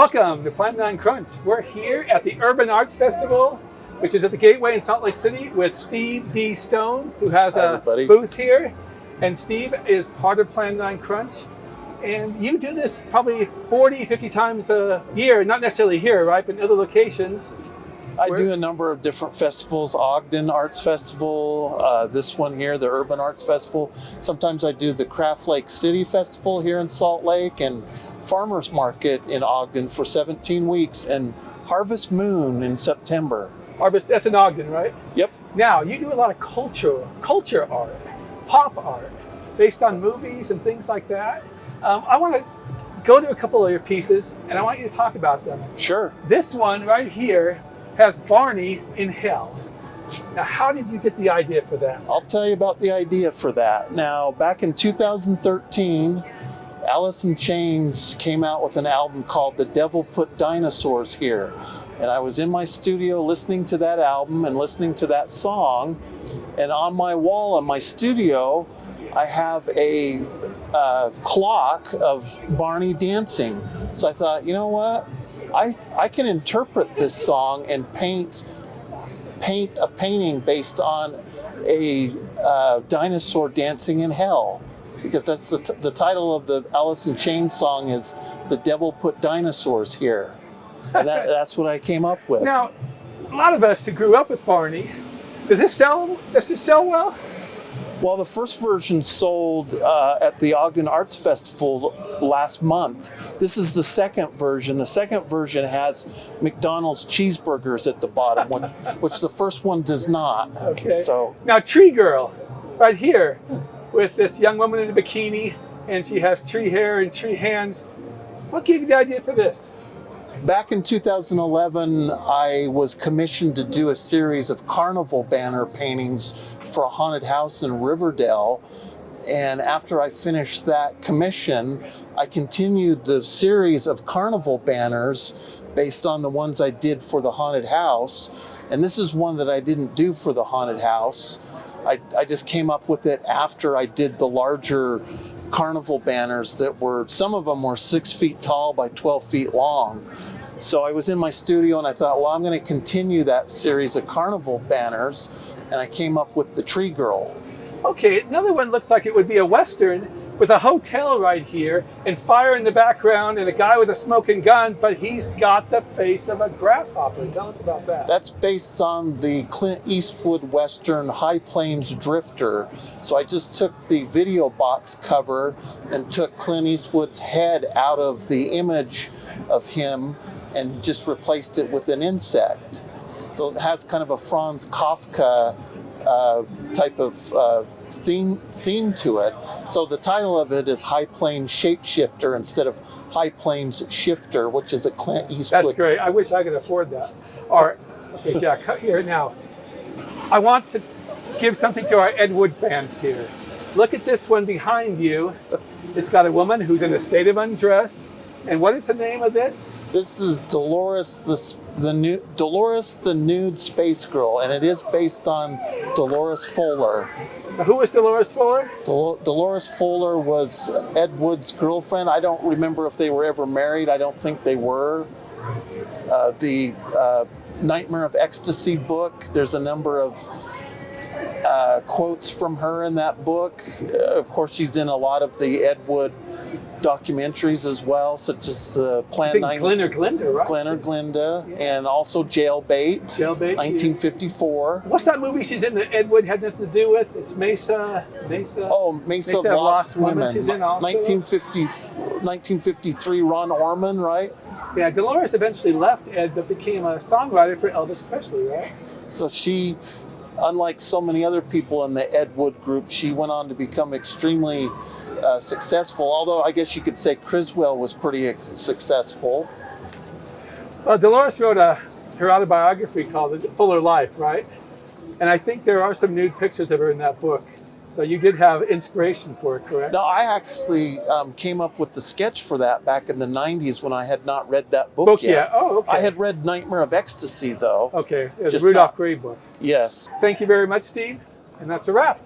Welcome to Plan9Crunch. We're here at the Urban Arts Festival, which is at the Gateway in Salt Lake City, with Steve D. Stones, who has a booth here. And Steve is part of Plan9Crunch. And you do this probably 40, 50 times a year, not necessarily here, right, but in other locations. I do a number of different festivals, Ogden Arts Festival, this one here, the Urban Arts Festival. Sometimes I do the Craft Lake City Festival here in Salt Lake, and Farmers Market in Ogden for 17 weeks, and Harvest Moon in September. Harvest, that's in Ogden, right? Yep. Now, you do a lot of culture art, pop art, based on movies and things like that. I want to go to a couple of your pieces, and I want you to talk about them. Sure. This one right here has Barney in Hell. Now, how did you get the idea for that? I'll tell you about the idea for that. Now, back in 2013, Alice in Chains came out with an album called The Devil Put Dinosaurs Here. And I was in my studio listening to that album and listening to that song. And on my wall in my studio, I have a clock of Barney dancing. So I thought, you know what? I can interpret this song and paint a painting based on a dinosaur dancing in hell, because that's the title of the Alice in Chains song is The Devil Put Dinosaurs Here. And that's what I came up with. Now, a lot of us who grew up with Barney, does this sell well? Well, the first version sold at the Ogden Arts Festival last month. This is the second version. The second version has McDonald's cheeseburgers at the bottom, which the first one does not. Okay. So now, Tree Girl, right here, with this young woman in a bikini, and she has tree hair and tree hands. What gave you the idea for this? back in 2011, I was commissioned to do a series of carnival banner paintings for a haunted house in Riverdale. And after I finished that commission, I continued the series of carnival banners based on the ones I did for the haunted house. And this is one that I didn't do for the haunted house. I just came up with it after I did the larger carnival banners that were, some of them were 6 feet tall by 12 feet long. So I was in my studio and I thought, well, I'm going to continue that series of carnival banners. And I came up with the Tree Girl. Okay, another one looks like it would be a Western with a hotel right here and fire in the background and a guy with a smoking gun, but he's got the face of a grasshopper. Tell us about that. That's based on the Clint Eastwood Western High Plains Drifter. So I just took the video box cover and took Clint Eastwood's head out of the image of him and just replaced it with an insect. So it has kind of a Franz Kafka type of theme to it. So the title of it is Planes Shapeshifter instead of Planes Shifter, which is a Clint Eastwood. That's great. I wish I could afford that. All right, okay, Jack, here now. I want to give something to our Ed Wood fans here. Look at this one behind you. It's got a woman who's in a state of undress. And what is the name of this? This is Dolores the Nude Spacegirl, and it is based on Dolores Fuller. So who was Dolores Fuller? Dolores Fuller was Ed Wood's girlfriend. I don't remember if they were ever married. I don't think they were. The Nightmare of Ecstasy book, there's a number of quotes from her in that book. Of course, she's in a lot of the Ed Wood documentaries as well, such as Plan9. Glenn or Glinda, right? Glenn or Glinda, yeah. And also Jailbait, 1954. What's that movie she's in that Ed Wood had nothing to do with? It's Mesa. Oh, Mesa Lost Women. She's in also. 1953, Ron Orman, right? Yeah, Dolores eventually left Ed, but became a songwriter for Elvis Presley, right? So she, unlike so many other people in the Ed Wood group, she went on to become extremely successful, although I guess you could say Criswell was pretty successful. Well, Dolores wrote her autobiography called Fuller Life, right? And I think there are some nude pictures of her in that book. So you did have inspiration for it, correct? No, I actually came up with the sketch for that back in the 90s when I had not read that book yet. Oh, okay. I had read Nightmare of Ecstasy, though. Okay, the Rudolph Gray book. Yes. Thank you very much, Steve. And that's a wrap.